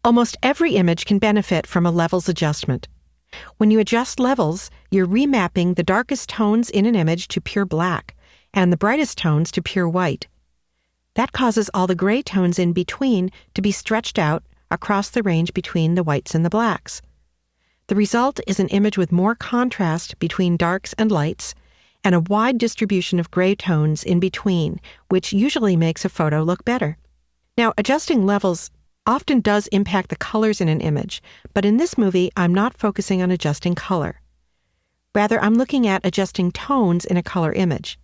Almost every image can benefit from a levels adjustment. When you adjust levels, you're remapping the darkest tones in an image to pure black and the brightest tones to pure white. That causes all the gray tones in between to be stretched out across the range between the whites and the blacks. The result is an image with more contrast between darks and lights and a wide distribution of gray tones in between, which usually makes a photo look better. Now, adjusting levels often does impact the colors in an image, but in this movie, I'm not focusing on adjusting color. Rather, I'm looking at adjusting tones in a color image.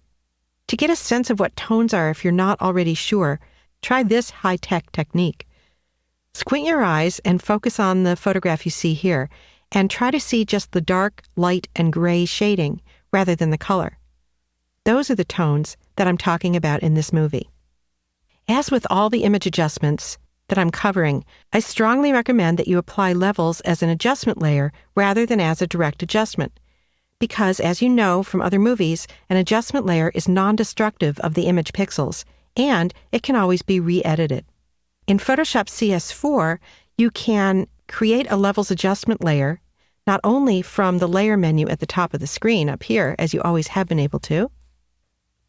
To get a sense of what tones are if you're not already sure, try this high-tech technique. Squint your eyes and focus on the photograph you see here, and try to see just the dark, light, and gray shading rather than the color. Those are the tones that I'm talking about in this movie. As with all the image adjustments that I'm covering, I strongly recommend that you apply levels as an adjustment layer rather than as a direct adjustment. Because, as you know from other movies, an adjustment layer is non-destructive of the image pixels, and it can always be re-edited. In Photoshop CS4, you can create a levels adjustment layer, not only from the layer menu at the top of the screen up here, as you always have been able to,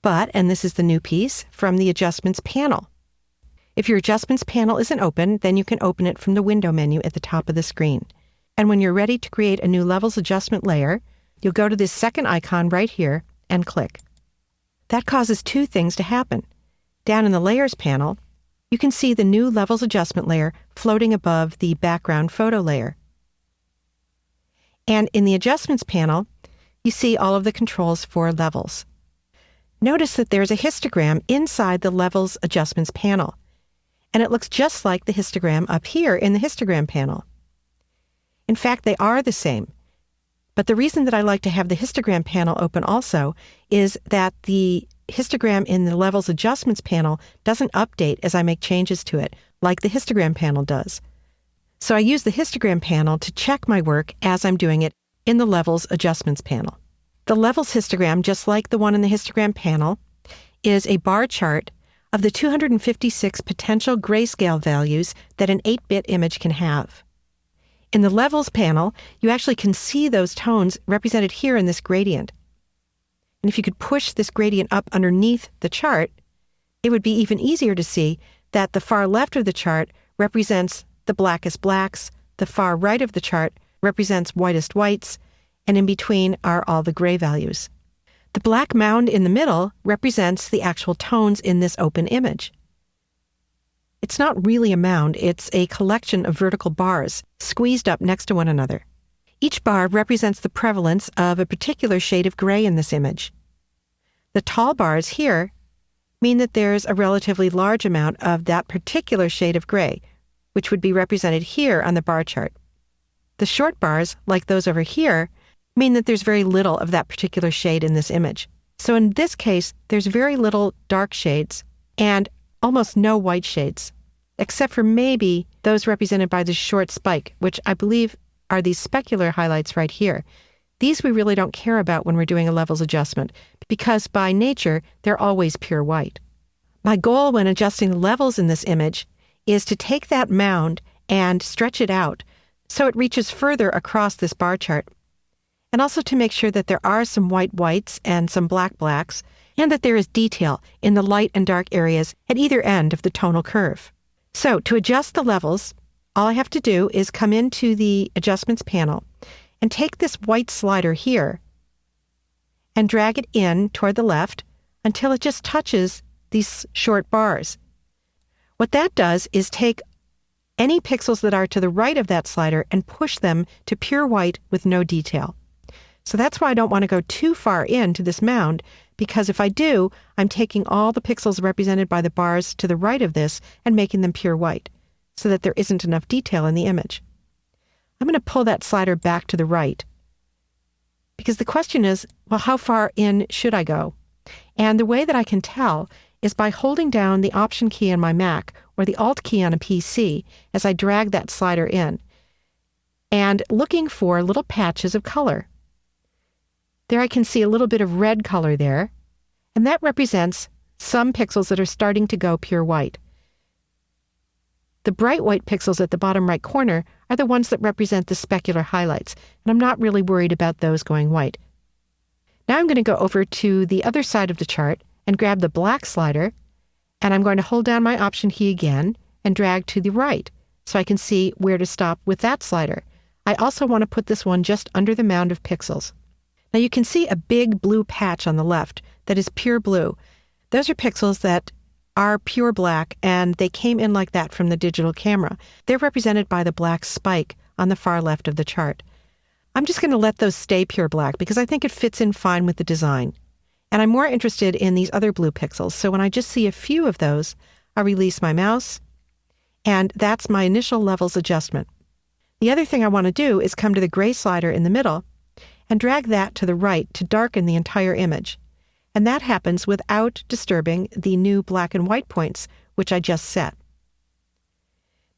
but, and this is the new piece, from the Adjustments panel. If your Adjustments panel isn't open, then you can open it from the Window menu at the top of the screen. And when you're ready to create a new Levels adjustment layer, you'll go to this second icon right here and click. That causes two things to happen. Down in the Layers panel, you can see the new Levels adjustment layer floating above the background photo layer. And in the Adjustments panel, you see all of the controls for levels. Notice that there's a histogram inside the Levels Adjustments panel, and it looks just like the histogram up here in the histogram panel. In fact, they are the same. But the reason that I like to have the histogram panel open also is that the histogram in the Levels Adjustments panel doesn't update as I make changes to it, like the histogram panel does. So I use the histogram panel to check my work as I'm doing it in the Levels Adjustments panel. The Levels histogram, just like the one in the histogram panel, is a bar chart of the 256 potential grayscale values that an 8-bit image can have. In the Levels panel, you actually can see those tones represented here in this gradient. And if you could push this gradient up underneath the chart, it would be even easier to see that the far left of the chart represents the blackest blacks, the far right of the chart represents whitest whites, and in between are all the gray values. The black mound in the middle represents the actual tones in this open image. It's not really a mound, it's a collection of vertical bars squeezed up next to one another. Each bar represents the prevalence of a particular shade of gray in this image. The tall bars here mean that there's a relatively large amount of that particular shade of gray, which would be represented here on the bar chart. The short bars, like those over here, mean that there's very little of that particular shade in this image. So in this case, there's very little dark shades and almost no white shades, except for maybe those represented by the short spike, which I believe are these specular highlights right here. These we really don't care about when we're doing a levels adjustment, because by nature, they're always pure white. My goal when adjusting the levels in this image is to take that mound and stretch it out so it reaches further across this bar chart, and also to make sure that there are some white whites and some black blacks, and that there is detail in the light and dark areas at either end of the tonal curve. So to adjust the levels, all I have to do is come into the Adjustments panel and take this white slider here and drag it in toward the left until it just touches these short bars. What that does is take any pixels that are to the right of that slider and push them to pure white with no detail. So that's why I don't want to go too far into this mound, because if I do, I'm taking all the pixels represented by the bars to the right of this and making them pure white, so that there isn't enough detail in the image. I'm going to pull that slider back to the right, because the question is, well, how far in should I go? And the way that I can tell is by holding down the Option key on my Mac or the Alt key on a PC as I drag that slider in, and looking for little patches of color. There I can see a little bit of red color there, and that represents some pixels that are starting to go pure white. The bright white pixels at the bottom right corner are the ones that represent the specular highlights, and I'm not really worried about those going white. Now I'm going to go over to the other side of the chart and grab the black slider, and I'm going to hold down my Option key again and drag to the right so I can see where to stop with that slider. I also want to put this one just under the mound of pixels. Now you can see a big blue patch on the left that is pure blue. Those are pixels that are pure black, and they came in like that from the digital camera. They're represented by the black spike on the far left of the chart. I'm just going to let those stay pure black because I think it fits in fine with the design. And I'm more interested in these other blue pixels, so when I just see a few of those, I'll release my mouse, and that's my initial levels adjustment. The other thing I want to do is come to the gray slider in the middle and drag that to the right to darken the entire image. And that happens without disturbing the new black and white points, which I just set.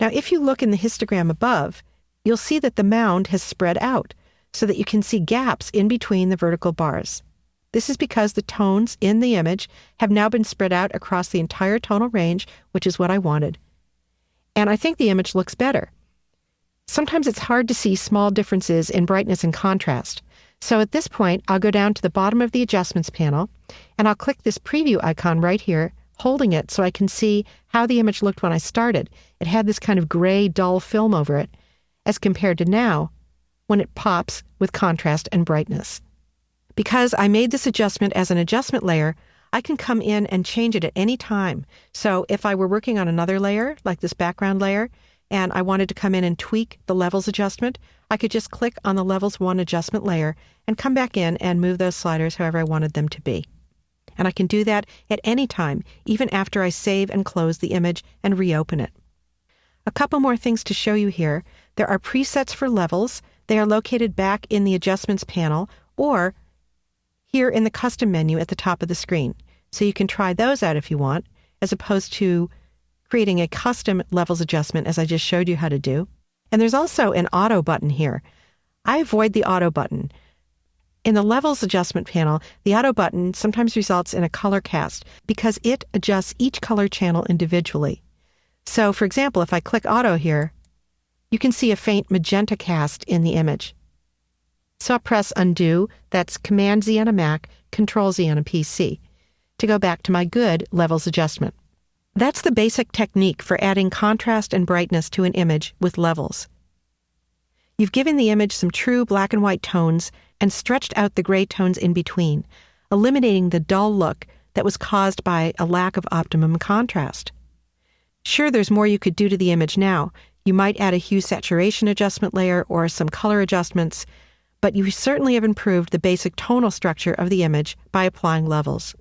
Now, if you look in the histogram above, you'll see that the mound has spread out so that you can see gaps in between the vertical bars. This is because the tones in the image have now been spread out across the entire tonal range, which is what I wanted. And I think the image looks better. Sometimes it's hard to see small differences in brightness and contrast. So at this point, I'll go down to the bottom of the Adjustments panel, and I'll click this preview icon right here, holding it so I can see how the image looked when I started. It had this kind of gray, dull film over it, as compared to now, when it pops with contrast and brightness. Because I made this adjustment as an adjustment layer, I can come in and change it at any time. So if I were working on another layer, like this background layer, and I wanted to come in and tweak the levels adjustment, I could just click on the Levels 1 adjustment layer and come back in and move those sliders however I wanted them to be. And I can do that at any time, even after I save and close the image and reopen it. A couple more things to show you here. There are presets for levels. They are located back in the Adjustments panel or here in the Custom menu at the top of the screen. So you can try those out if you want, as opposed to creating a custom levels adjustment as I just showed you how to do. And there's also an auto button here. I avoid the auto button. In the levels adjustment panel, the auto button sometimes results in a color cast because it adjusts each color channel individually. So for example, if I click auto here, you can see a faint magenta cast in the image. So I'll press undo, that's Command Z on a Mac, Control Z on a PC, to go back to my good levels adjustment. That's the basic technique for adding contrast and brightness to an image with levels. You've given the image some true black and white tones and stretched out the gray tones in between, eliminating the dull look that was caused by a lack of optimum contrast. Sure, there's more you could do to the image now. You might add a hue saturation adjustment layer or some color adjustments, but you certainly have improved the basic tonal structure of the image by applying levels.